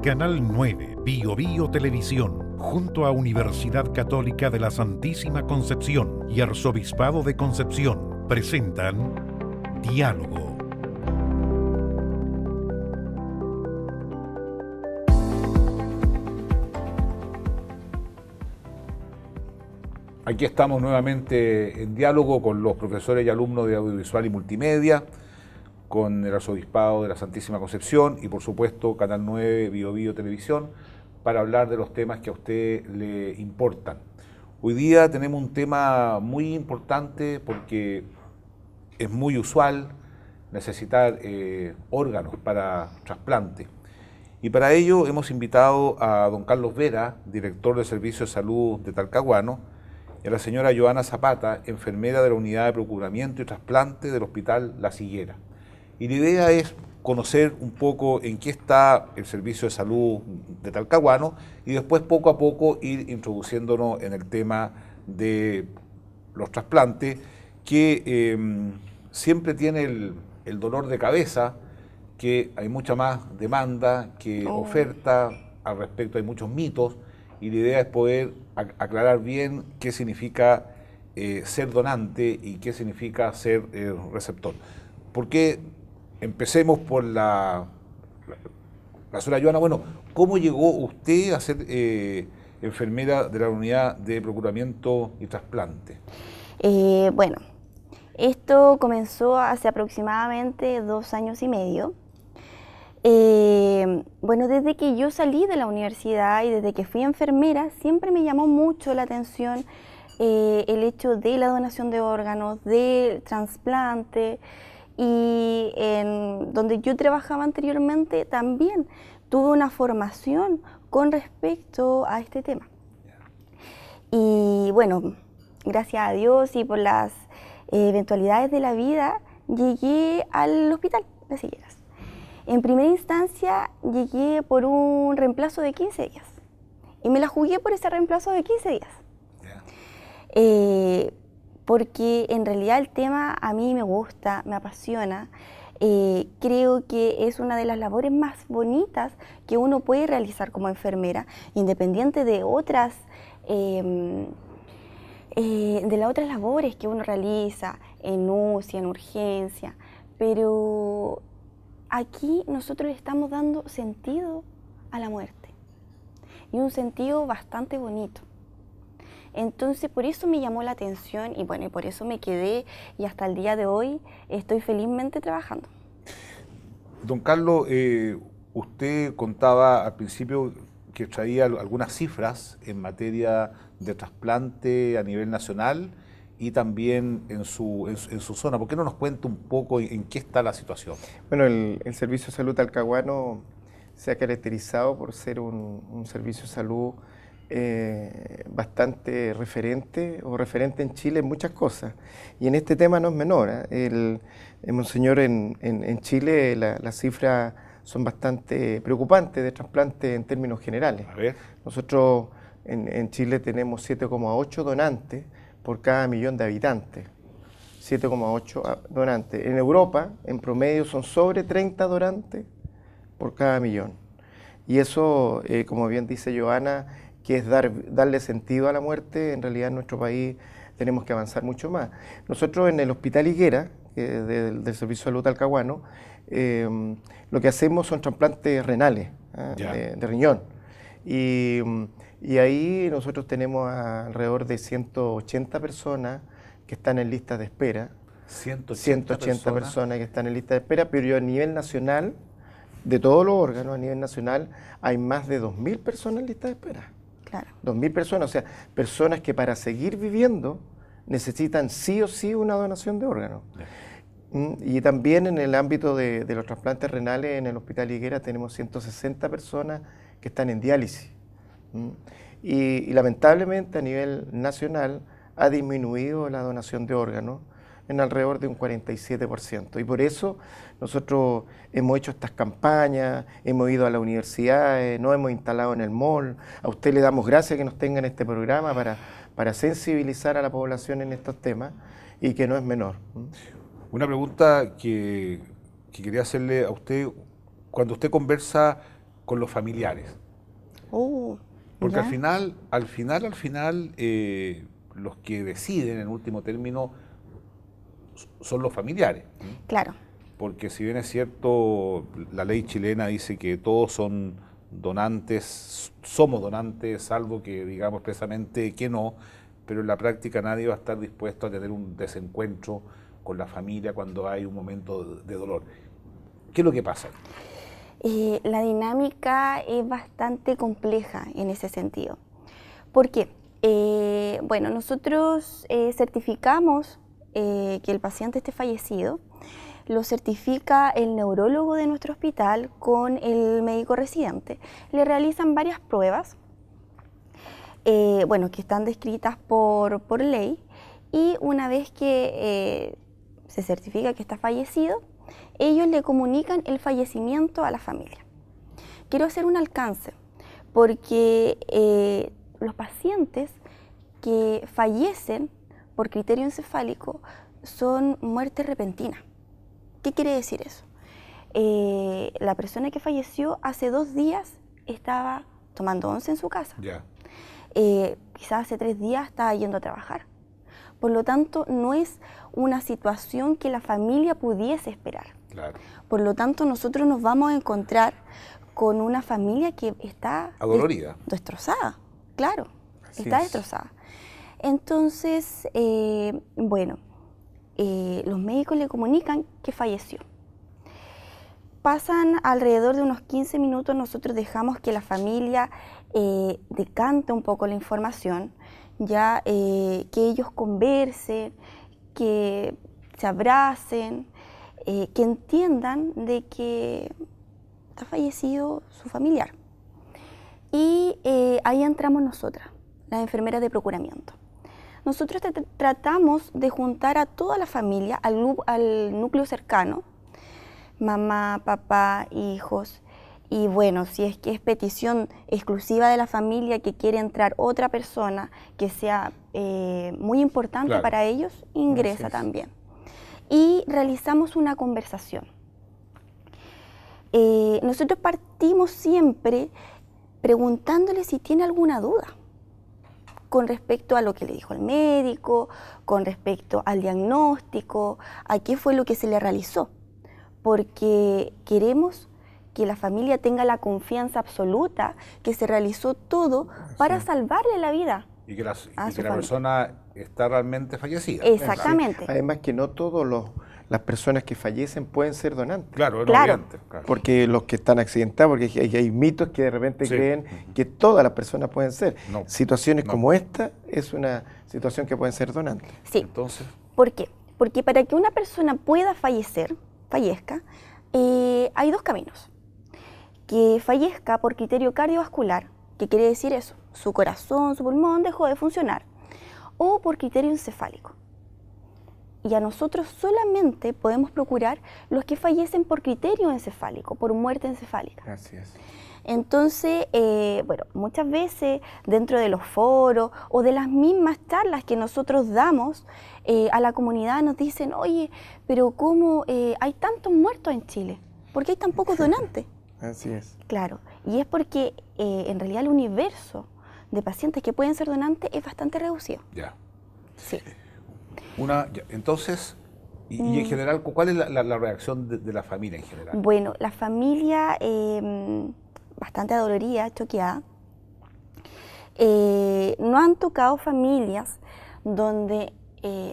Canal 9, Bio Bio Televisión, junto a Universidad Católica de la Santísima Concepción y Arzobispado de Concepción, presentan Diálogo. Aquí estamos nuevamente en diálogo con los profesores y alumnos de Audiovisual y Multimedia, con el Arzobispado de la Santísima Concepción y por supuesto Canal 9 Bio Bio Televisión, para hablar de los temas que a usted le importan. Hoy día tenemos un tema muy importante porque es muy usual necesitar órganos para trasplante. Y para ello hemos invitado a don Carlos Vera, director del Servicio de Salud de Talcahuano, y a la señora Joana Zapata, enfermera de la Unidad de Procuramiento y Trasplante del Hospital La Siguera. Y la idea es conocer un poco en qué está el Servicio de Salud de Talcahuano y después poco a poco ir introduciéndonos en el tema de los trasplantes, que siempre tiene el dolor de cabeza, que hay mucha más demanda que oferta, al respecto hay muchos mitos, y la idea es poder aclarar bien qué significa ser donante y qué significa ser receptor. Porque empecemos por la señora Joana. Bueno, ¿cómo llegó usted a ser enfermera de la Unidad de Procuramiento y Trasplante? Bueno, esto comenzó hace aproximadamente 2 años y medio. Bueno, desde que yo salí de la universidad y desde que fui enfermera, siempre me llamó mucho la atención el hecho de la donación de órganos, del trasplante, y en donde yo trabajaba anteriormente también tuve una formación con respecto a este tema. Y bueno, gracias a Dios y por las eventualidades de la vida, llegué al hospital Las Higueras. En primera instancia llegué por un reemplazo de 15 días y me la jugué por ese reemplazo de 15 días. Porque en realidad el tema a mí me gusta, me apasiona. Creo que es una de las labores más bonitas que uno puede realizar como enfermera, independiente de otras las otras labores que uno realiza en UCI, en urgencia, pero aquí nosotros le estamos dando sentido a la muerte, y un sentido bastante bonito. Entonces por eso me llamó la atención y bueno, y por eso me quedé, y hasta el día de hoy estoy felizmente trabajando. Don Carlos, usted contaba al principio que traía algunas cifras en materia de trasplante a nivel nacional y también en su zona. ¿Por qué no nos cuenta un poco en qué está la situación? Bueno, el Servicio de Salud Talcahuano se ha caracterizado por ser un servicio de salud bastante referente en Chile en muchas cosas, y en este tema no es menor. Monseñor, en Chile las cifras son bastante preocupantes de trasplante en términos generales. A ver. Nosotros en Chile tenemos 7,8 donantes por cada millón de habitantes. 7,8 donantes. En Europa, en promedio, son sobre 30 donantes por cada millón. Y eso, como bien dice Joana, que es darle sentido a la muerte, en realidad en nuestro país tenemos que avanzar mucho más. Nosotros en el Hospital Higuera, del Servicio de Salud Talcahuano, lo que hacemos son trasplantes renales, de riñón. Y ahí nosotros tenemos alrededor de 180 personas que están en lista de espera. 180 personas que están en lista de espera, pero a nivel nacional, de todos los órganos, a nivel nacional, hay más de 2.000 personas en lista de espera. Claro. 2.000 personas, o sea, personas que para seguir viviendo necesitan sí o sí una donación de órganos. Y también en el ámbito de los trasplantes renales, en el Hospital Higuera tenemos 160 personas que están en diálisis. Y lamentablemente a nivel nacional ha disminuido la donación de órganos en alrededor de un 47%. Y por eso nosotros hemos hecho estas campañas, hemos ido a las universidades, nos hemos instalado en el mall. A usted le damos gracias que nos tenga en este programa para sensibilizar a la población en estos temas, y que no es menor. Una pregunta que quería hacerle a usted: cuando usted conversa con los familiares. Porque ¿ya? al final, los que deciden en último término son los familiares. Claro. Porque si bien es cierto, la ley chilena dice que todos son donantes, somos donantes, salvo que digamos expresamente que no, pero en la práctica nadie va a estar dispuesto a tener un desencuentro con la familia cuando hay un momento de dolor. ¿Qué es lo que pasa? La dinámica es bastante compleja en ese sentido. ¿Por qué? Bueno, nosotros certificamos que el paciente esté fallecido, lo certifica el neurólogo de nuestro hospital con el médico residente. Le realizan varias pruebas, bueno, que están descritas por ley, y una vez que se certifica que está fallecido, ellos le comunican el fallecimiento a la familia. Quiero hacer un alcance, porque los pacientes que fallecen por criterio encefálico son muerte repentina. ¿Qué quiere decir eso? La persona que falleció hace 2 días estaba tomando once en su casa. Ya. Quizás hace 3 días estaba yendo a trabajar. Por lo tanto, no es una situación que la familia pudiese esperar. Claro. Por lo tanto, nosotros nos vamos a encontrar con una familia que está Adolorida. Destrozada, claro, Así está es. destrozada. Entonces, bueno, los médicos le comunican que falleció. Pasan alrededor de unos 15 minutos, nosotros dejamos que la familia decante un poco la información, ya que ellos conversen, que se abracen, que entiendan de que está fallecido su familiar. Y ahí entramos nosotras, las enfermeras de procuramiento. Nosotros tratamos de juntar a toda la familia, al núcleo cercano, mamá, papá, hijos, y bueno, si es que es petición exclusiva de la familia que quiere entrar otra persona que sea muy importante Claro. para ellos, ingresa Así es. también. Y realizamos una conversación. Nosotros partimos siempre preguntándole si tiene alguna duda con respecto a lo que le dijo el médico, con respecto al diagnóstico, a qué fue lo que se le realizó, porque queremos que la familia tenga la confianza absoluta que se realizó todo para salvarle la vida. Y que la su persona familia está realmente fallecida. Exactamente. Además que no todas las personas que fallecen pueden ser donantes. Claro, Claro. obviamente, claro. Porque los que están accidentados, porque hay mitos que de repente Sí. creen que todas las personas pueden ser. No. Situaciones No. como esta es una situación que pueden ser donantes. Sí. Entonces, ¿Por qué? Porque para que una persona pueda fallezca, hay 2 caminos. Que fallezca por criterio cardiovascular, que quiere decir eso, su corazón, su pulmón dejó de funcionar, o por criterio encefálico. Y a nosotros solamente podemos procurar los que fallecen por criterio encefálico, por muerte encefálica. Así es. Entonces, bueno, muchas veces dentro de los foros o de las mismas charlas que nosotros damos a la comunidad nos dicen, oye, pero ¿cómo hay tantos muertos en Chile? ¿Por qué hay tan pocos donantes? Así es. Claro, y es porque en realidad el universo de pacientes que pueden ser donantes es bastante reducido. ya. Sí. Entonces, y en general, ¿cuál es la reacción de la familia en general? Bueno, la familia bastante adolorida, choqueada. No han tocado familias donde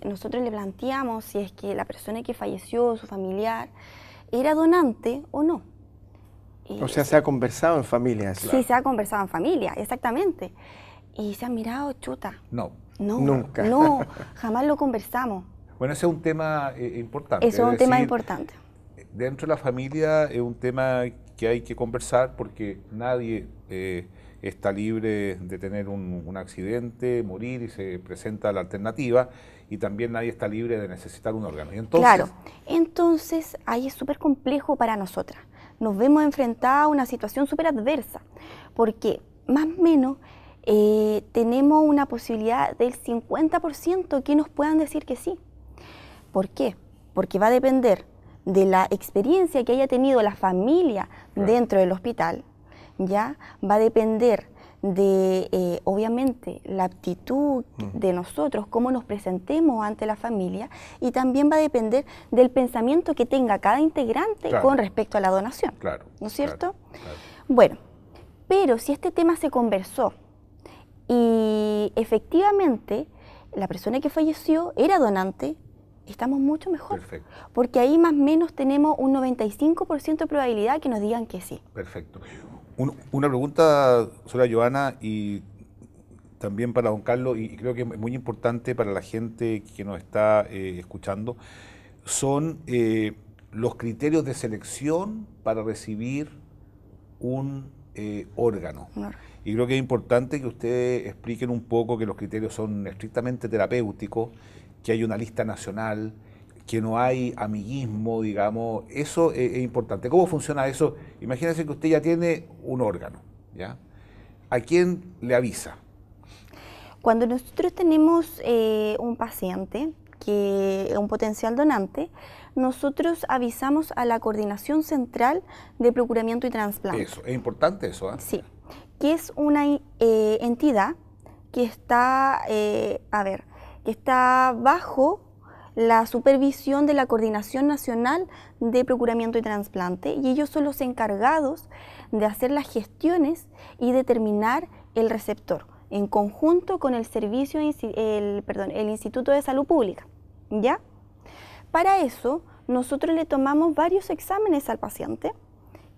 nosotros le planteamos si es que la persona que falleció, su familiar, era donante o no. O sea, se ha conversado en familia. Eso. Sí, se ha conversado en familia, exactamente. Y se han mirado, chuta. No. No, Nunca. no, jamás lo conversamos. Bueno, ese es un tema importante. Eso es un tema decir, importante. Dentro de la familia es un tema que hay que conversar porque nadie está libre de tener un accidente, morir y se presenta la alternativa, y también nadie está libre de necesitar un órgano. Y entonces, Claro, entonces ahí es súper complejo para nosotras. Nos vemos enfrentadas a una situación súper adversa, porque más o menos tenemos una posibilidad del 50% que nos puedan decir que sí. ¿Por qué? Porque va a depender de la experiencia que haya tenido la familia Claro. dentro del hospital, ya va a depender de, obviamente, la aptitud de nosotros, cómo nos presentemos ante la familia, y también va a depender del pensamiento que tenga cada integrante con respecto a la donación. Claro. ¿No es cierto? Claro. Bueno, pero si este tema se conversó y efectivamente la persona que falleció era donante, estamos mucho mejor. Perfecto. Porque ahí más o menos tenemos un 95% de probabilidad que nos digan que sí. Perfecto. Una pregunta, señora Joana, y también para don Carlos, y creo que es muy importante para la gente que nos está escuchando, son los criterios de selección para recibir un órgano. Y creo que es importante que ustedes expliquen un poco que los criterios son estrictamente terapéuticos, que hay una lista nacional, que no hay amiguismo, digamos. Eso es importante. ¿Cómo funciona eso? Imagínense que usted ya tiene un órgano, ¿ya? ¿A quién le avisa? Cuando nosotros tenemos un paciente, un potencial donante, nosotros avisamos a la Coordinación Central de Procuramiento y Trasplante. Eso, es importante eso, ¿eh? Sí, que es una entidad que está, que está bajo la supervisión de la Coordinación Nacional de Procuramiento y Trasplante, y ellos son los encargados de hacer las gestiones y determinar el receptor, en conjunto con el el Instituto de Salud Pública, ¿ya? Para eso, nosotros le tomamos varios exámenes al paciente,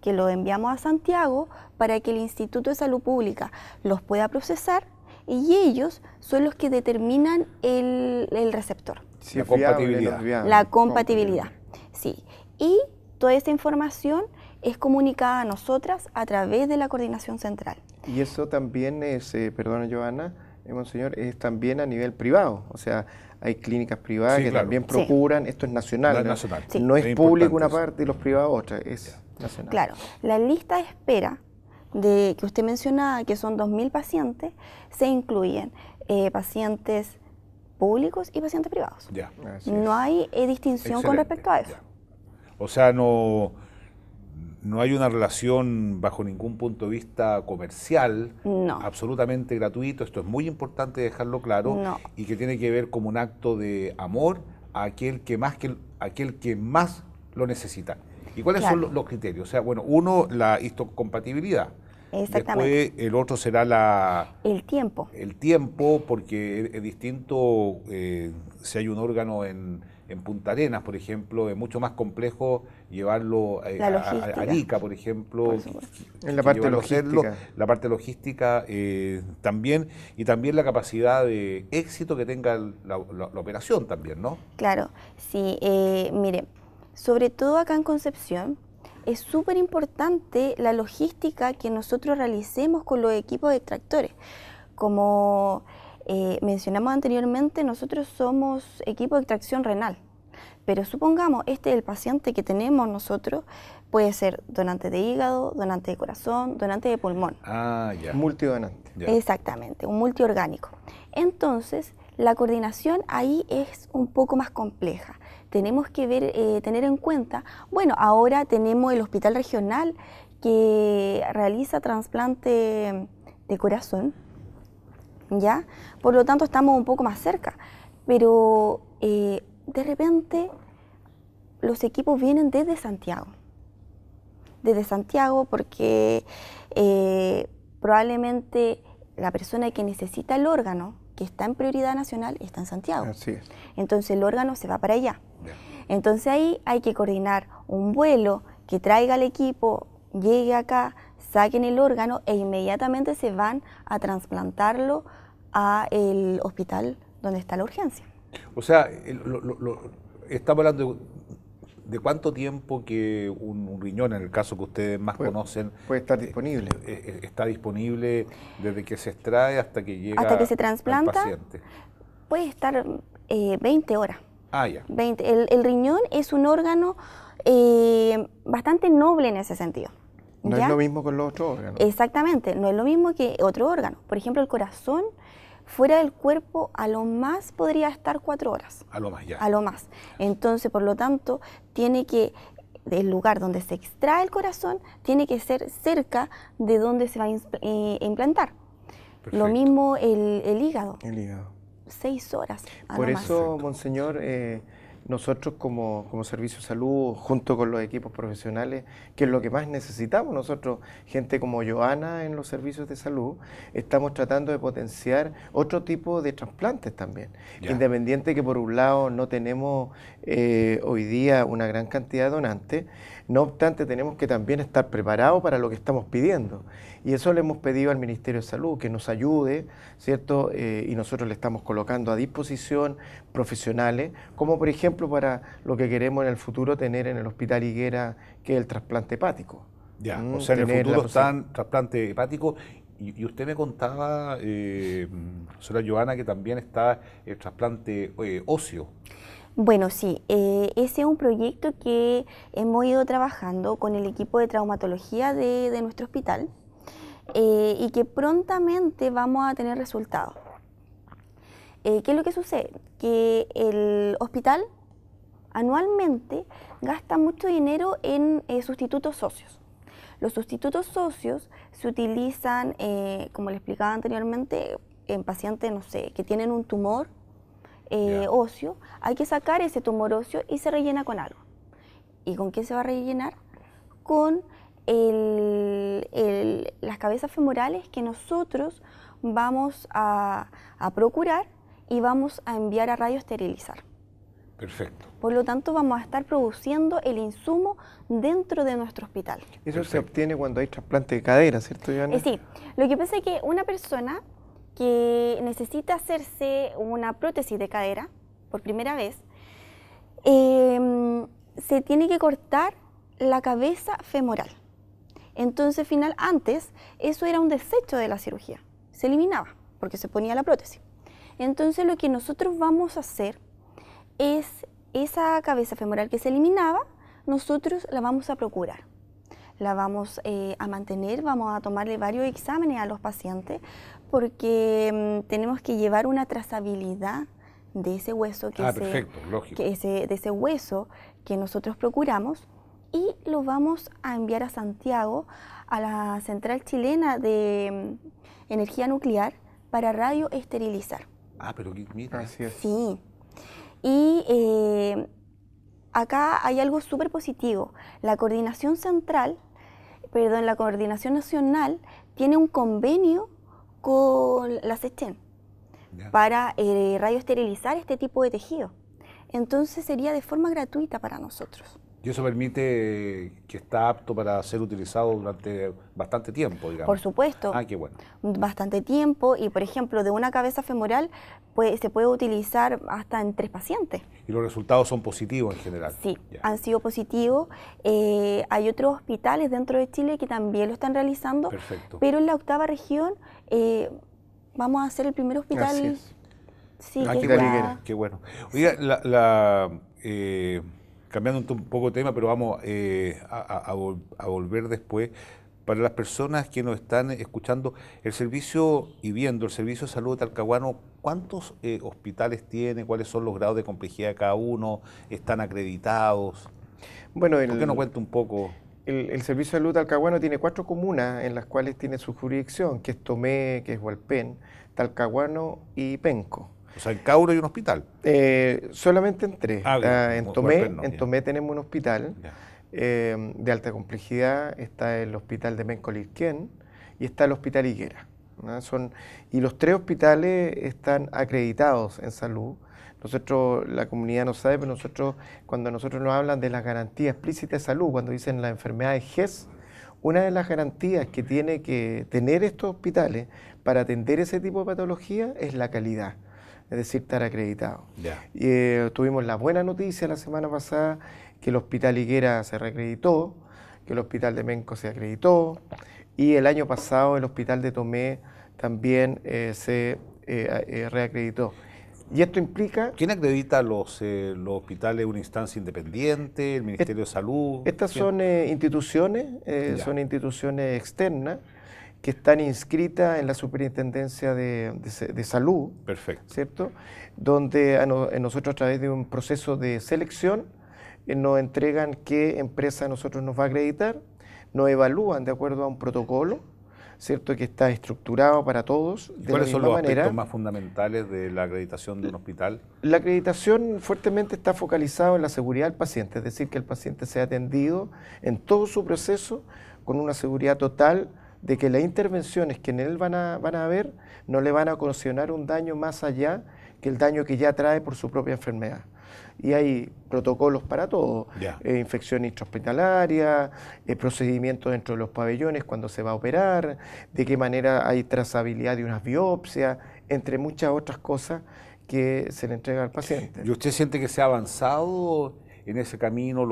que lo enviamos a Santiago para que el Instituto de Salud Pública los pueda procesar, y ellos son los que determinan el receptor. Sí, la compatibilidad. La compatibilidad, sí. Y toda esa información es comunicada a nosotras a través de la Coordinación Central. Y eso también es, perdona Joana, monseñor, es también a nivel privado. O sea, hay clínicas privadas que también procuran, esto es nacional, no, nacional. Sí. No es público una parte y los privados otra, es nacional. Claro, la lista de espera que usted mencionaba, que son 2.000 pacientes, se incluyen pacientes públicos y pacientes privados. Ya. No hay distinción con respecto a eso. Ya. O sea, no hay una relación bajo ningún punto de vista comercial, absolutamente gratuito. Esto es muy importante dejarlo claro, y que tiene que ver como un acto de amor a aquel que más lo necesita. ¿Y cuáles son los criterios? O sea, bueno, uno, la histocompatibilidad. Exactamente. Después el otro será el tiempo. El tiempo, porque es distinto si hay un órgano en Punta Arenas, por ejemplo, es mucho más complejo llevarlo a Arica, por ejemplo. En la parte logística. La parte logística también, y también la capacidad de éxito que tenga la operación también, ¿no? Claro, sí. Mire, sobre todo acá en Concepción, es súper importante la logística que nosotros realicemos con los equipos de extractores. Como mencionamos anteriormente, nosotros somos equipo de extracción renal, pero supongamos el paciente que tenemos nosotros puede ser donante de hígado, donante de corazón, donante de pulmón. Ah, ya. Multidonante. Ya. Exactamente, un multiorgánico. Entonces, la coordinación ahí es un poco más compleja. Tenemos que tener en cuenta, bueno, ahora tenemos el hospital regional que realiza trasplante de corazón, ¿ya? Por lo tanto, estamos un poco más cerca, pero de repente los equipos vienen desde Santiago. Desde Santiago porque probablemente la persona que necesita el órgano, que está en prioridad nacional, está en Santiago. Así es. Entonces el órgano se va para allá. Bien. Entonces ahí hay que coordinar un vuelo que traiga al equipo, llegue acá, saquen el órgano e inmediatamente se van a trasplantarlo al hospital donde está la urgencia. O sea, estamos hablando de cuánto tiempo que un riñón, en el caso que ustedes más conocen, puede estar disponible. Está disponible desde que se extrae hasta que llega hasta que se trasplanta, al paciente. Puede estar 20 horas. Ah, ya. 20. El riñón es un órgano bastante noble en ese sentido. No es lo mismo con los otros órganos. Exactamente, no es lo mismo que otro órgano. Por ejemplo, el corazón, fuera del cuerpo, a lo más podría estar 4 horas. A lo más, ya. A lo más. Entonces, por lo tanto, tiene que del lugar donde se extrae el corazón tiene que ser cerca de donde se va a implantar. Perfecto. Lo mismo el hígado. El hígado. 6 horas. a Por lo más. eso, monseñor, nosotros como Servicio de Salud, junto con los equipos profesionales, que es lo que más necesitamos nosotros, gente como Joana en los servicios de salud, estamos tratando de potenciar otro tipo de trasplantes también. Ya. Independiente que por un lado no tenemos hoy día una gran cantidad de donantes, no obstante tenemos que también estar preparados para lo que estamos pidiendo. Y eso le hemos pedido al Ministerio de Salud, que nos ayude, ¿cierto? Y nosotros le estamos colocando a disposición profesionales, como por ejemplo para lo que queremos en el futuro tener en el Hospital Higuera, que es el trasplante hepático. Ya, o sea, en el Tener la futuro están trasplante hepático y usted me contaba, profesora Joana, que también está el trasplante óseo. Bueno, sí, ese es un proyecto que hemos ido trabajando con el equipo de traumatología de nuestro hospital y que prontamente vamos a tener resultados. ¿Qué es lo que sucede? Que el hospital anualmente gasta mucho dinero en sustitutos óseos. Los sustitutos óseos se utilizan, como le explicaba anteriormente, en pacientes, no sé, que tienen un tumor óseo. Hay que sacar ese tumor óseo y se rellena con algo. ¿Y con qué se va a rellenar? Con las cabezas femorales que nosotros vamos a procurar y vamos a enviar a radioesterilizar. Perfecto. Por lo tanto, vamos a estar produciendo el insumo dentro de nuestro hospital. Eso se obtiene cuando hay trasplante de cadera, ¿cierto, Joana? Sí, lo que pasa es que una persona que necesita hacerse una prótesis de cadera por primera vez, se tiene que cortar la cabeza femoral. Entonces, antes, eso era un desecho de la cirugía. Se eliminaba porque se ponía la prótesis. Entonces, lo que nosotros vamos a hacer es esa cabeza femoral que se eliminaba, nosotros la vamos a procurar. La vamos a mantener, vamos a tomarle varios exámenes a los pacientes porque tenemos que llevar una trazabilidad de ese hueso perfecto, lógico. de ese hueso que nosotros procuramos y lo vamos a enviar a Santiago, a la Central Chilena de Energía Nuclear para radioesterilizar. Pero mira. Así es. Sí. Y acá hay algo súper positivo. La coordinación nacional tiene un convenio con la SECHEN para radioesterilizar este tipo de tejido. Entonces sería de forma gratuita para nosotros. Y eso permite que está apto para ser utilizado durante bastante tiempo, digamos. Por supuesto. Qué bueno. Bastante tiempo y, por ejemplo, de una cabeza femoral se puede utilizar hasta en 3 pacientes. Y los resultados son positivos en general. Sí, Ya. han sido positivos. Hay otros hospitales dentro de Chile que también lo están realizando. Perfecto. Pero en la 8ª región vamos a ser el primer hospital. Así es. Sí, Qué que bueno, está- qué bueno. Oiga, cambiando un poco de tema, pero vamos a volver después. Para las personas que nos están escuchando, el servicio y viendo el Servicio de Salud de Talcahuano, ¿cuántos hospitales tiene? ¿Cuáles son los grados de complejidad de cada uno? ¿Están acreditados? Bueno, ¿Por qué no cuenta un poco? El Servicio de Salud Talcahuano tiene 4 comunas en las cuales tiene su jurisdicción, que es Tomé, que es Hualpén, Talcahuano y Penco. O sea, en Cauro hay un hospital. Solamente en 3. Bien, En Tomé, Hualpén no, ya. tenemos un hospital Ya. de alta complejidad, está el hospital de Mencolirquén y está el hospital Higuera, ¿no? Y los 3 hospitales están acreditados en salud. Nosotros, la comunidad no sabe, pero cuando nosotros nos hablan de las garantías explícitas de salud, cuando dicen las enfermedades GES, una de las garantías que tiene que tener estos hospitales para atender ese tipo de patología es la calidad, es decir, estar acreditado. Ya. Tuvimos la buena noticia la semana pasada que el hospital Higuera se reacreditó, que el hospital de Menco se acreditó y el año pasado el hospital de Tomé también se reacreditó. Y esto implica... ¿Quién acredita los hospitales? ¿Una instancia independiente? ¿El Ministerio de Salud? Estas ¿Quién? son son instituciones externas que están inscritas en la Superintendencia de Salud, Perfecto. ¿cierto? Donde nosotros a través de un proceso de selección nos entregan qué empresa a nosotros nos va a acreditar, nos evalúan de acuerdo a un protocolo, ¿cierto?, que está estructurado para todos. ¿Cuáles son los aspectos más fundamentales de la acreditación de un hospital? La acreditación fuertemente está focalizada en la seguridad del paciente, es decir, que el paciente sea atendido en todo su proceso con una seguridad total de que las intervenciones que en él van a haber no le van a ocasionar un daño más allá que el daño que ya trae por su propia enfermedad. Y hay protocolos para todo, infección intrahospitalaria, procedimientos dentro de los pabellones cuando se va a operar, de qué manera hay trazabilidad de unas biopsias, entre muchas otras cosas que se le entrega al paciente. ¿Y usted siente que se ha avanzado en ese camino?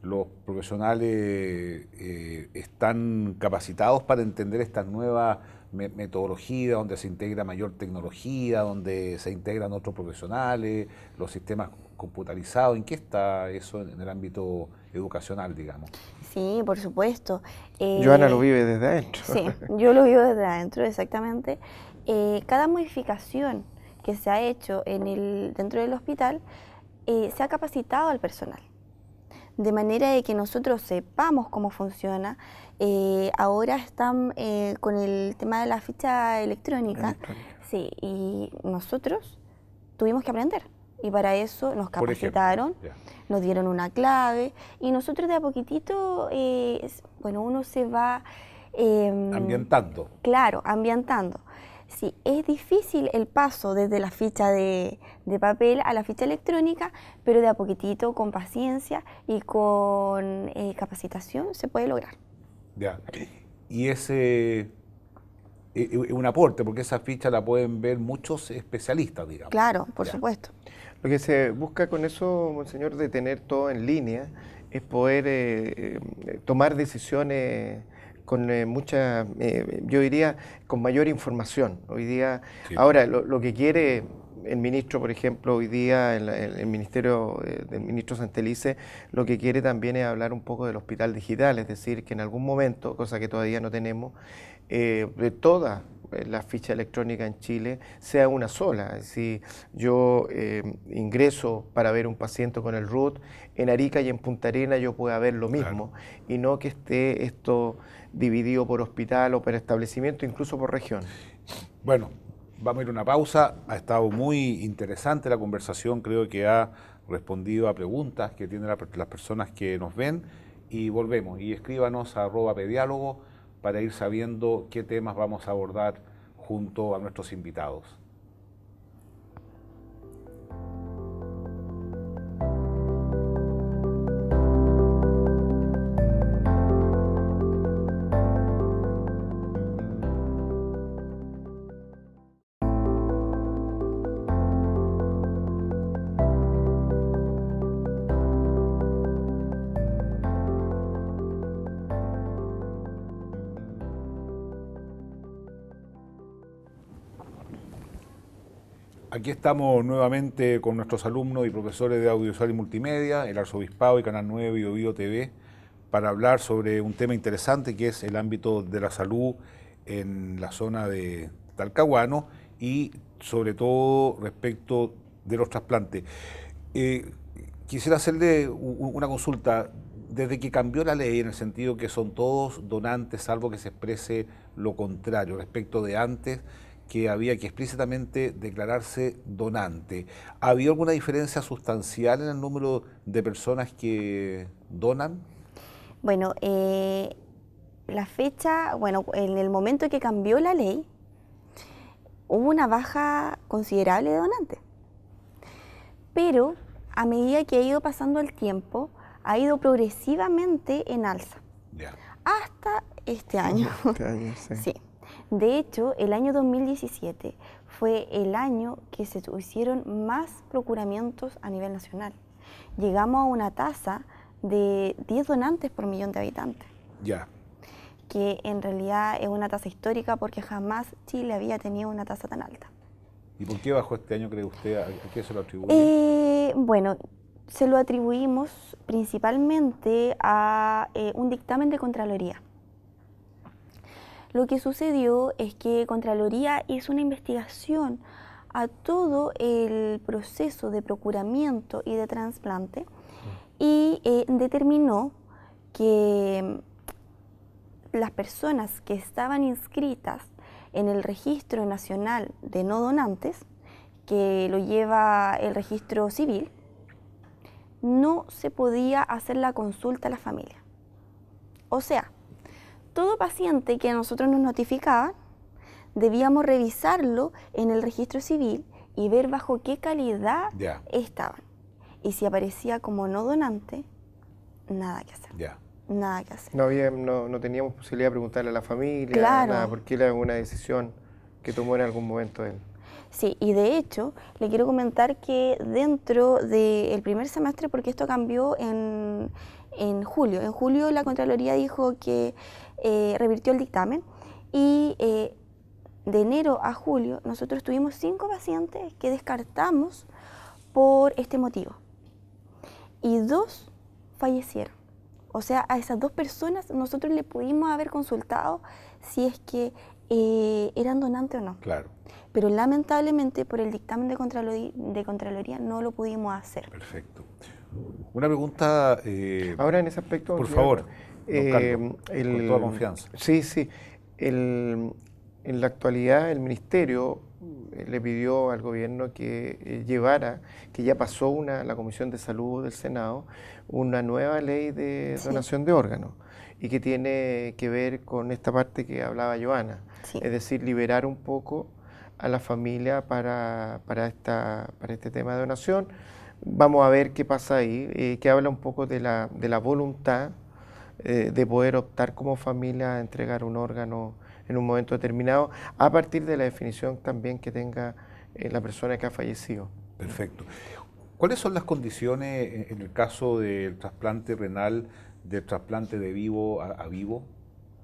¿Los profesionales están capacitados para entender estas nuevas metodologías, donde se integra mayor tecnología, donde se integran otros profesionales, los sistemas computarizados? ¿En qué está eso en el ámbito educacional, digamos? Sí, por supuesto. Joana lo vive desde adentro. Sí, yo lo vivo desde adentro, exactamente. Cada modificación que se ha hecho dentro del hospital se ha capacitado al personal, de manera de que nosotros sepamos cómo funciona. Ahora están con el tema de la ficha electrónica, sí, y nosotros tuvimos que aprender. Y para eso nos capacitaron, nos dieron una clave, y nosotros de a poquitito, bueno, uno se va... ambientando. Claro, ambientando. Sí, es difícil el paso desde la ficha de papel a la ficha electrónica, pero de a poquitito, con paciencia y con capacitación, se puede lograr. Ya. Y ese es un aporte, porque esa ficha la pueden ver muchos especialistas, digamos. Claro, por supuesto. Lo que se busca con eso, monseñor, de tener todo en línea, es poder tomar decisiones con mucha, yo diría, con mayor información. Hoy día, ahora, lo que quiere el ministro, por ejemplo, hoy día, el ministerio del ministro Santelice, lo que quiere también es hablar un poco del hospital digital, es decir, que en algún momento, cosa que todavía no tenemos, de toda la ficha electrónica en Chile sea una sola. Es decir, yo ingreso para ver un paciente con el RUT, en Arica y en Punta Arenas yo pueda ver lo mismo, y no que esté esto dividido por hospital o por establecimiento, incluso por región. Bueno, vamos a ir a una pausa. Ha estado muy interesante la conversación, creo que ha respondido a preguntas que tienen las personas que nos ven, y volvemos. Y escríbanos a @pediálogo para ir sabiendo qué temas vamos a abordar junto a nuestros invitados. Aquí estamos nuevamente con nuestros alumnos y profesores de audiovisual y multimedia, el Arzobispado y Canal 9 Bio Bio TV, para hablar sobre un tema interesante que es el ámbito de la salud en la zona de Talcahuano y sobre todo respecto de los trasplantes. Quisiera hacerle una consulta. Desde que cambió la ley, en el sentido que son todos donantes, salvo que se exprese lo contrario, respecto de antes, que había que explícitamente declararse donante, ¿ha habido alguna diferencia sustancial en el número de personas que donan? Bueno, la fecha, bueno, en el momento que cambió la ley, hubo una baja considerable de donantes. Pero a medida que ha ido pasando el tiempo, ha ido progresivamente en alza. Hasta este año. Este año, sí. Sí. De hecho, el año 2017 fue el año que se hicieron más procuramientos a nivel nacional. Llegamos a una tasa de 10 donantes por millón de habitantes. Ya. Que en realidad es una tasa histórica porque jamás Chile había tenido una tasa tan alta. ¿Y por qué bajó este año, cree usted? ¿A qué se lo atribuye? Bueno, se lo atribuimos principalmente a un dictamen de Contraloría. Lo que sucedió es que Contraloría hizo una investigación a todo el proceso de procuramiento y de trasplante y determinó que las personas que estaban inscritas en el Registro Nacional de No Donantes, que lo lleva el registro civil, no se podía hacer la consulta a la familia. O sea, todo paciente que a nosotros nos notificaban, debíamos revisarlo en el registro civil y ver bajo qué calidad estaban. Y si aparecía como no donante, nada que hacer. Nada que hacer. No teníamos posibilidad de preguntarle a la familia, claro, nada, porque era una decisión que tomó en algún momento él. Sí, y de hecho, le quiero comentar que dentro del primer semestre, porque esto cambió en julio la Contraloría dijo que revirtió el dictamen y de enero a julio nosotros tuvimos 5 pacientes que descartamos por este motivo y 2 fallecieron. O sea, a esas 2 personas nosotros le pudimos haber consultado si es que eran donantes o no. Claro. Pero lamentablemente por el dictamen de Contraloría no lo pudimos hacer. Perfecto. Una pregunta... ahora en ese aspecto... Por favor, don Carlos, con toda confianza. Sí. En la actualidad el Ministerio le pidió al gobierno que llevara, que ya pasó la Comisión de Salud del Senado, una nueva ley de donación de órganos y que tiene que ver con esta parte que hablaba Joana, es decir, liberar un poco a la familia para este tema de donación. Vamos a ver qué pasa ahí, que habla un poco de la voluntad de poder optar como familia a entregar un órgano en un momento determinado, a partir de la definición también que tenga la persona que ha fallecido. Perfecto. ¿Cuáles son las condiciones en el caso del trasplante renal, del trasplante de vivo a vivo?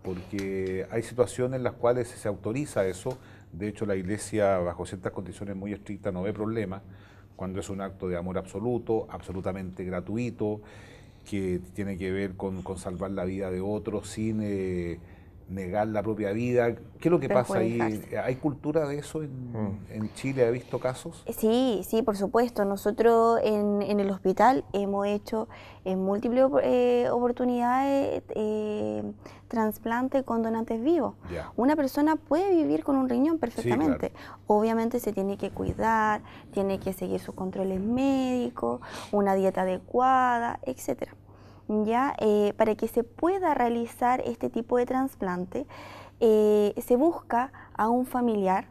Porque hay situaciones en las cuales se autoriza eso. De hecho, la Iglesia, bajo ciertas condiciones muy estrictas, no ve problema cuando es un acto de amor absoluto, absolutamente gratuito, que tiene que ver con salvar la vida de otros sin negar la propia vida. ¿Qué es lo que pasa ahí? ¿Hay cultura de eso en Chile? ¿Ha visto casos? Sí, por supuesto. Nosotros en el hospital hemos hecho en múltiples oportunidades trasplante con donantes vivos. Una persona puede vivir con un riñón perfectamente. Sí, claro. Obviamente se tiene que cuidar, tiene que seguir sus controles médicos, una dieta adecuada, etcétera. Para que se pueda realizar este tipo de trasplante, se busca a un familiar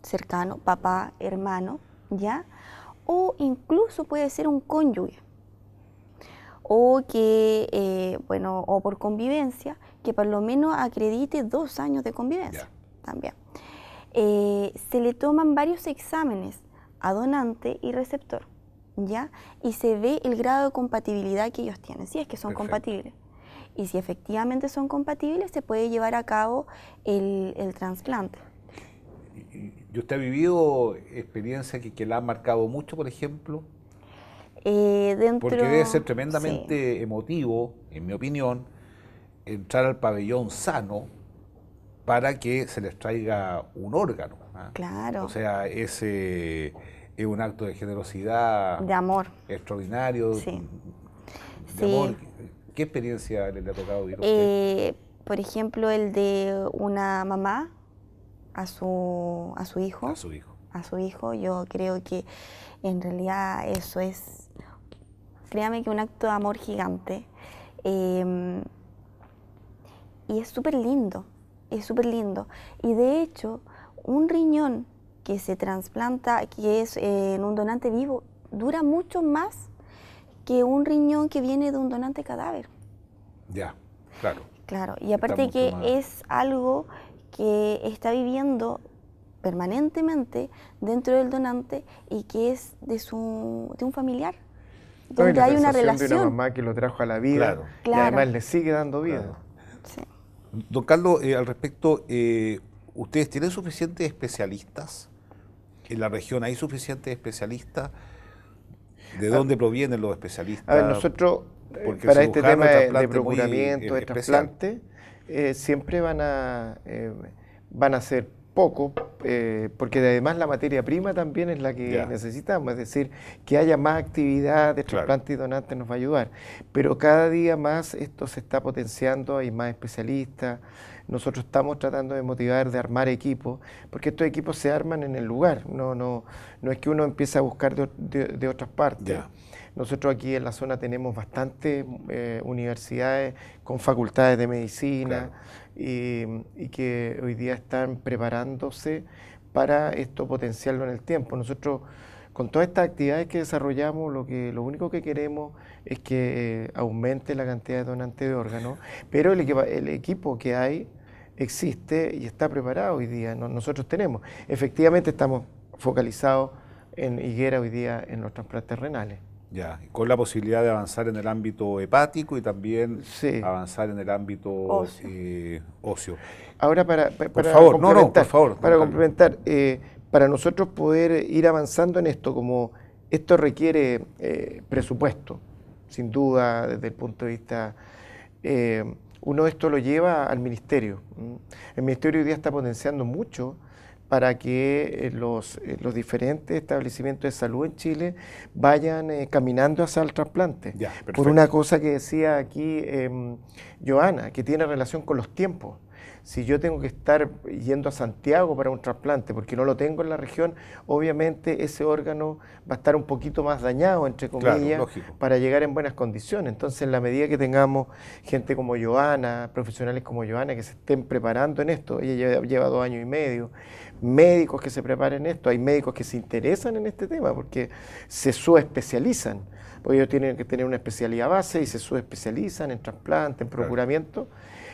cercano, papá, hermano, o incluso puede ser un cónyuge, o que, o por convivencia, que por lo menos acredite 2 años de convivencia también. Se le toman varios exámenes a donante y receptor. Y se ve el grado de compatibilidad que ellos tienen, si es que son compatibles. Y si efectivamente son compatibles, se puede llevar a cabo el trasplante. ¿Y usted ha vivido experiencia que la ha marcado mucho, por ejemplo? Porque debe ser tremendamente emotivo, en mi opinión, entrar al pabellón sano para que se les traiga un órgano. Claro. O sea, es un acto de generosidad, de amor extraordinario, de amor. ¿Qué experiencia le ha tocado vivir a usted? Por ejemplo, el de una mamá a su hijo. A su hijo. Yo creo que en realidad eso es, créame que un acto de amor gigante. Y es súper lindo, Y de hecho, un riñón que se trasplanta, que es en un donante vivo, dura mucho más que un riñón que viene de un donante cadáver. Claro. Claro, y aparte que es algo que está viviendo permanentemente dentro del donante y que es de un familiar, donde hay una relación. De una mamá que lo trajo a la vida y además le sigue dando vida. Claro. Sí. Don Carlos, al respecto, ¿ustedes tienen suficientes especialistas? ¿En la región hay suficientes especialistas? ¿De dónde provienen los especialistas? A ver, nosotros, para este tema de procuramiento, de trasplante, siempre van a ser poco, porque además la materia prima también es la que necesitamos, es decir, que haya más actividad de trasplante y donante nos va a ayudar, pero cada día más esto se está potenciando, hay más especialistas, nosotros estamos tratando de motivar, de armar equipos, porque estos equipos se arman en el lugar, no es que uno empiece a buscar de otras partes. Nosotros aquí en la zona tenemos bastantes universidades con facultades de medicina y que hoy día están preparándose para esto potenciarlo en el tiempo. Nosotros con todas estas actividades que desarrollamos lo único que queremos es que aumente la cantidad de donantes de órganos, pero el equipo que hay existe y está preparado hoy día. Nosotros tenemos, efectivamente estamos focalizados en Higuera hoy día en los trasplantes renales. Ya, con la posibilidad de avanzar en el ámbito hepático y también avanzar en el ámbito óseo. Ahora, para favor, complementar, por favor, para complementar, para nosotros poder ir avanzando en esto, como esto requiere presupuesto, sin duda, desde el punto de vista, uno esto lo lleva al ministerio. El ministerio hoy día está potenciando mucho para que los diferentes establecimientos de salud en Chile vayan caminando hacia el trasplante. Por una cosa que decía aquí Joana, que tiene relación con los tiempos. Si yo tengo que estar yendo a Santiago para un trasplante porque no lo tengo en la región, obviamente ese órgano va a estar un poquito más dañado, entre comillas, para llegar en buenas condiciones. Entonces, en la medida que tengamos gente como Joana, profesionales como Joana, que se estén preparando en esto, ella lleva 2 años y medio, médicos que se preparen en esto, hay médicos que se interesan en este tema porque se subespecializan, porque ellos tienen que tener una especialidad base y se subespecializan en trasplante, en procuramiento.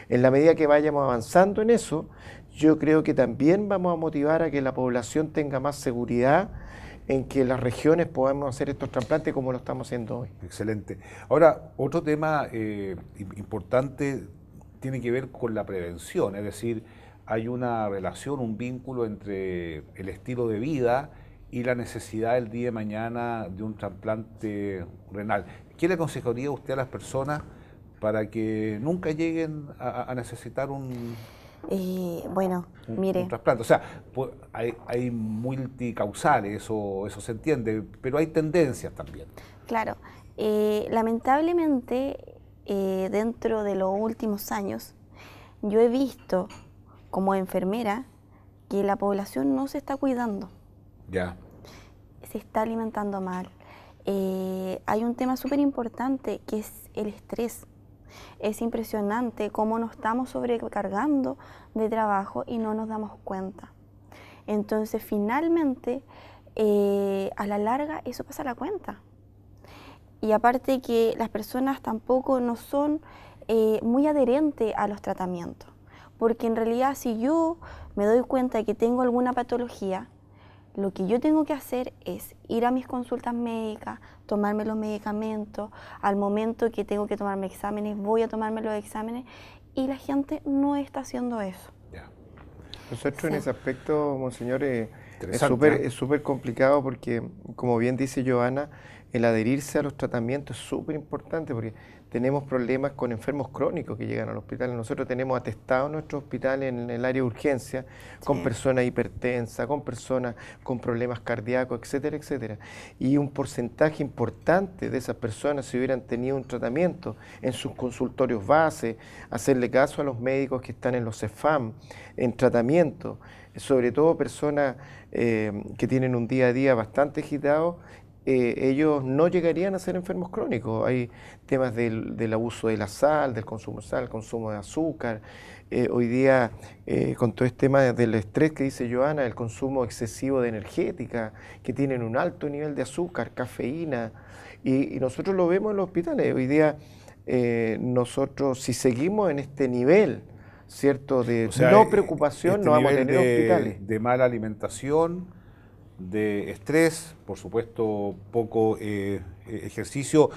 En la medida que vayamos avanzando en eso, yo creo que también vamos a motivar a que la población tenga más seguridad en que las regiones podamos hacer estos trasplantes como lo estamos haciendo hoy. Excelente. Ahora, otro tema importante tiene que ver con la prevención, es decir, hay una relación, un vínculo entre el estilo de vida y la necesidad el día de mañana de un trasplante renal. ¿Qué le aconsejaría usted a las personas para que nunca lleguen a necesitar un trasplante? O sea, pues, hay multicausales, eso se entiende, pero hay tendencias también. Claro. Lamentablemente, dentro de los últimos años, yo he visto como enfermera que la población no se está cuidando. Se está alimentando mal. Hay un tema súper importante que es el estrés. Es impresionante cómo nos estamos sobrecargando de trabajo y no nos damos cuenta. Entonces, finalmente, a la larga, eso pasa a la cuenta. Y aparte que las personas tampoco no son muy adherentes a los tratamientos. Porque en realidad, si yo me doy cuenta de que tengo alguna patología, lo que yo tengo que hacer es ir a mis consultas médicas, tomarme los medicamentos, al momento que tengo que tomarme exámenes, voy a tomarme los exámenes, y la gente no está haciendo eso. Nosotros en ese aspecto, monseñor, es súper complicado porque, como bien dice Joana, el adherirse a los tratamientos es súper importante porque tenemos problemas con enfermos crónicos que llegan al hospital. Nosotros tenemos atestados en nuestro hospital en el área de urgencia con personas hipertensas, con personas con problemas cardíacos, etcétera, etcétera. Y un porcentaje importante de esas personas, si hubieran tenido un tratamiento en sus consultorios base, hacerle caso a los médicos que están en los CEFAM, en tratamiento, sobre todo personas que tienen un día a día bastante agitado, ellos no llegarían a ser enfermos crónicos. Hay temas del abuso de la sal, del consumo de sal, el consumo de azúcar. Hoy día, con todo este tema del estrés que dice Joana, el consumo excesivo de energética, que tienen un alto nivel de azúcar, cafeína, y nosotros lo vemos en los hospitales. Hoy día, nosotros, si seguimos en este nivel, ¿cierto?, de no preocupación, no vamos a tener hospitales. De mala alimentación, de estrés, por supuesto, poco ejercicio,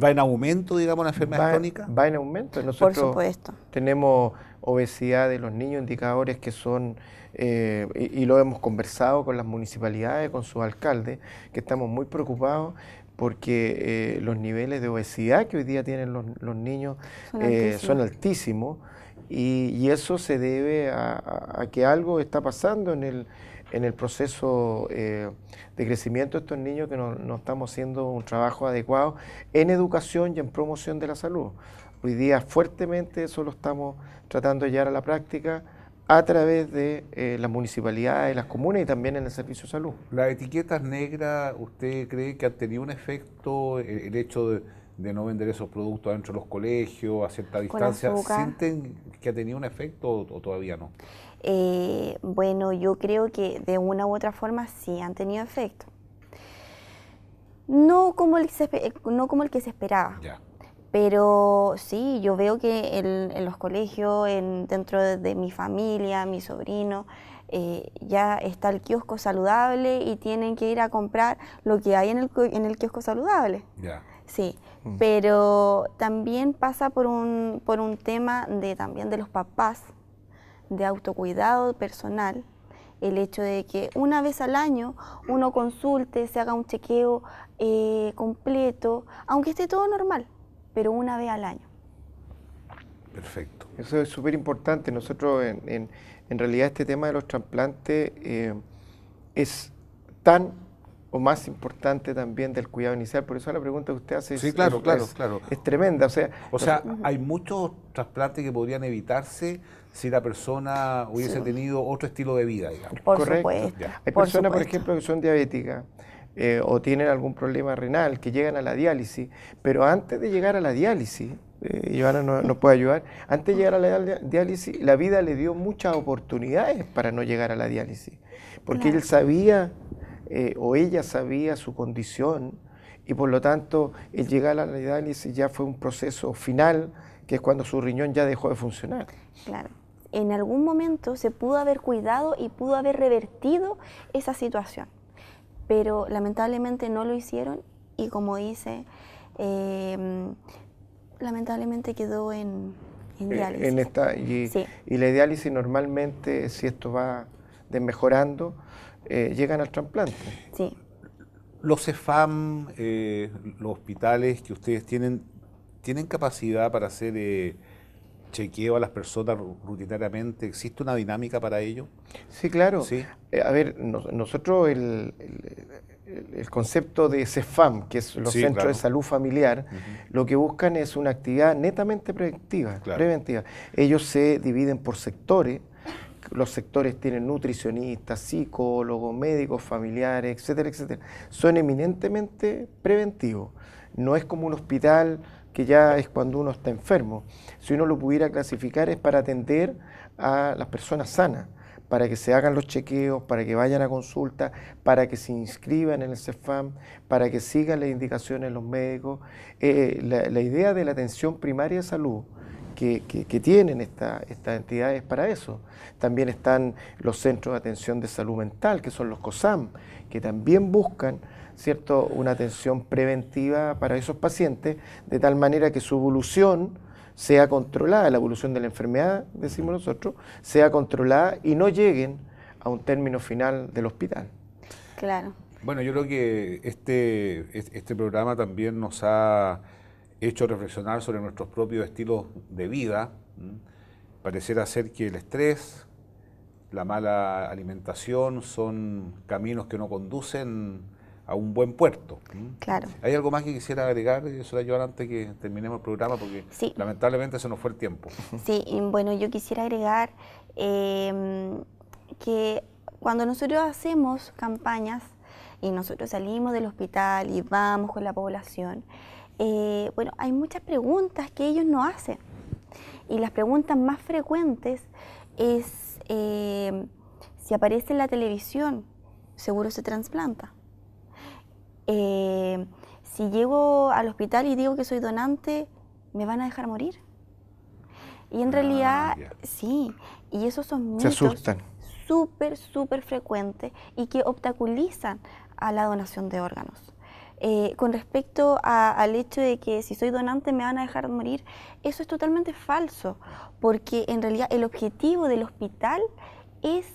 ¿va en aumento, digamos, la enfermedad crónica? Va en aumento. Nosotros por supuesto. Tenemos obesidad de los niños, indicadores que son, y lo hemos conversado con las municipalidades, con sus alcaldes, que estamos muy preocupados porque los niveles de obesidad que hoy día tienen los niños son altísimos. y eso se debe a que algo está pasando en el proceso de crecimiento de estos niños, que no estamos haciendo un trabajo adecuado en educación y en promoción de la salud. Hoy día fuertemente eso lo estamos tratando de llevar a la práctica a través de las municipalidades, las comunas y también en el servicio de salud. ¿Las etiquetas negras, usted cree que han tenido un efecto, el hecho de no vender esos productos dentro de los colegios a cierta distancia? ¿Sienten que ha tenido un efecto o todavía no? Bueno, yo creo que de una u otra forma sí han tenido efecto. No como el que se esperaba. Ya. Pero sí, yo veo que en los colegios, dentro de mi familia, mi sobrino, ya está el kiosco saludable y tienen que ir a comprar lo que hay en el kiosco saludable. Ya. Sí, pero también pasa por un tema también de los papás, de autocuidado personal, el hecho de que una vez al año uno consulte, se haga un chequeo completo, aunque esté todo normal, pero una vez al año. Perfecto. Eso es súper importante. Nosotros, en realidad, este tema de los trasplantes es tan o más importante también del cuidado inicial. Por eso la pregunta que usted hace Sí, claro. es tremenda. O sea, hay muchos trasplantes que podrían evitarse si la persona hubiese tenido otro estilo de vida, digamos. Por Correcto. supuesto. Hay personas, por ejemplo, que son diabéticas o tienen algún problema renal, que llegan a la diálisis, pero antes de llegar a la diálisis, Joana nos puede ayudar, antes de llegar a la diálisis, la vida le dio muchas oportunidades para no llegar a la diálisis, porque él sabía o ella sabía su condición y por lo tanto el llegar a la diálisis ya fue un proceso final, que es cuando su riñón ya dejó de funcionar. Claro. En algún momento se pudo haber cuidado y pudo haber revertido esa situación, pero lamentablemente no lo hicieron y, como dice, lamentablemente quedó en diálisis. Sí. Y la diálisis normalmente, si esto va desmejorando, llegan al trasplante. Sí. Los CEFAM, los hospitales que ustedes ¿tienen capacidad para hacer chequeo a las personas rutinariamente? ¿Existe una dinámica para ello? Sí, claro. ¿Sí? A ver, nosotros el concepto de CEFAM, que es los centros de salud familiar, lo que buscan es una actividad netamente preventiva. Ellos se dividen por sectores. Los sectores tienen nutricionistas, psicólogos, médicos familiares, etcétera, etcétera. Son eminentemente preventivos. No es como un hospital que ya es cuando uno está enfermo. Si uno lo pudiera clasificar es para atender a las personas sanas, para que se hagan los chequeos, para que vayan a consulta, para que se inscriban en el CEFAM, para que sigan las indicaciones de los médicos. La idea de la atención primaria de salud que tienen estas entidades para eso. También están los centros de atención de salud mental, que son los COSAM, que también buscan, ¿cierto?, una atención preventiva para esos pacientes, de tal manera que su evolución sea controlada, la evolución de la enfermedad, decimos nosotros, sea controlada y no lleguen a un término final del hospital. Claro. Bueno, yo creo que este programa también nos ha hecho reflexionar sobre nuestros propios estilos de vida. Pareciera ser que el estrés, la mala alimentación son caminos que no conducen a un buen puerto. Claro. ¿Hay algo más que quisiera agregar, Joana, antes que terminemos el programa? Porque lamentablemente se nos fue el tiempo. Sí, bueno, yo quisiera agregar que cuando nosotros hacemos campañas y nosotros salimos del hospital y vamos con la población, bueno, hay muchas preguntas que ellos no hacen. Y las preguntas más frecuentes es, si aparece en la televisión, seguro se trasplanta. Si llego al hospital y digo que soy donante, ¿me van a dejar morir? Y en realidad, sí, y esos son mitos súper frecuentes y que obstaculizan a la donación de órganos. Con respecto al hecho de que si soy donante me van a dejar morir, eso es totalmente falso, porque en realidad el objetivo del hospital es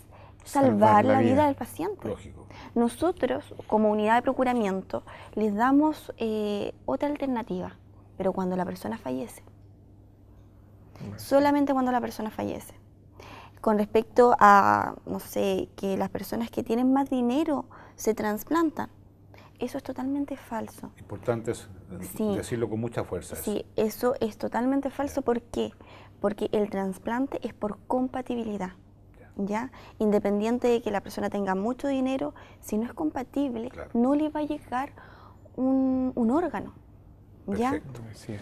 salvar la vida del paciente. Lógico. Nosotros, como unidad de procuramiento, les damos otra alternativa, pero cuando la persona fallece. solamente cuando la persona fallece. Con respecto a, no sé, que las personas que tienen más dinero se trasplantan, eso es totalmente falso. Importante es decirlo con mucha fuerza. Sí, eso es totalmente falso. ¿Por qué? Porque el trasplante es por compatibilidad. ¿Ya? Independiente de que la persona tenga mucho dinero, si no es compatible, Claro. no le va a llegar un órgano. ¿Ya? Perfecto. Así es.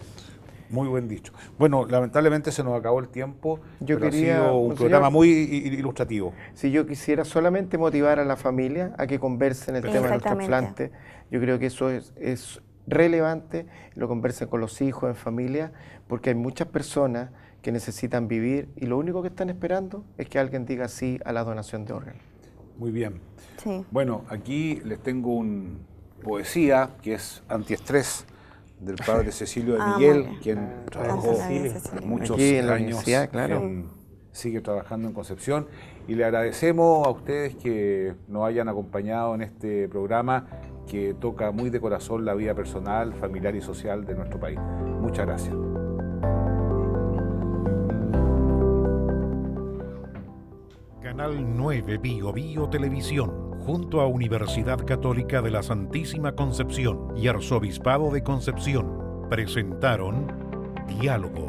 Muy buen dicho. Bueno, lamentablemente se nos acabó el tiempo. Yo pero quería, ha sido un señor, programa muy ilustrativo. Si yo quisiera solamente motivar a la familia a que conversen el tema de los Exactamente. trasplantes, yo creo que eso es relevante, lo conversen con los hijos, en familia, porque hay muchas personas que necesitan vivir y lo único que están esperando es que alguien diga sí a la donación de órganos. Muy bien. Sí. Bueno, aquí les tengo una poesía que es antiestrés del padre Cecilio de Ah, Miguel, muy bien. quien trabajó Cecilio. muchos Aquí en la años, universidad, claro. sigue trabajando en Concepción, y le agradecemos a ustedes que nos hayan acompañado en este programa que toca muy de corazón la vida personal, familiar y social de nuestro país. Muchas gracias. Canal 9 Bio Bio Televisión, junto a Universidad Católica de la Santísima Concepción y Arzobispado de Concepción, presentaron Diálogo.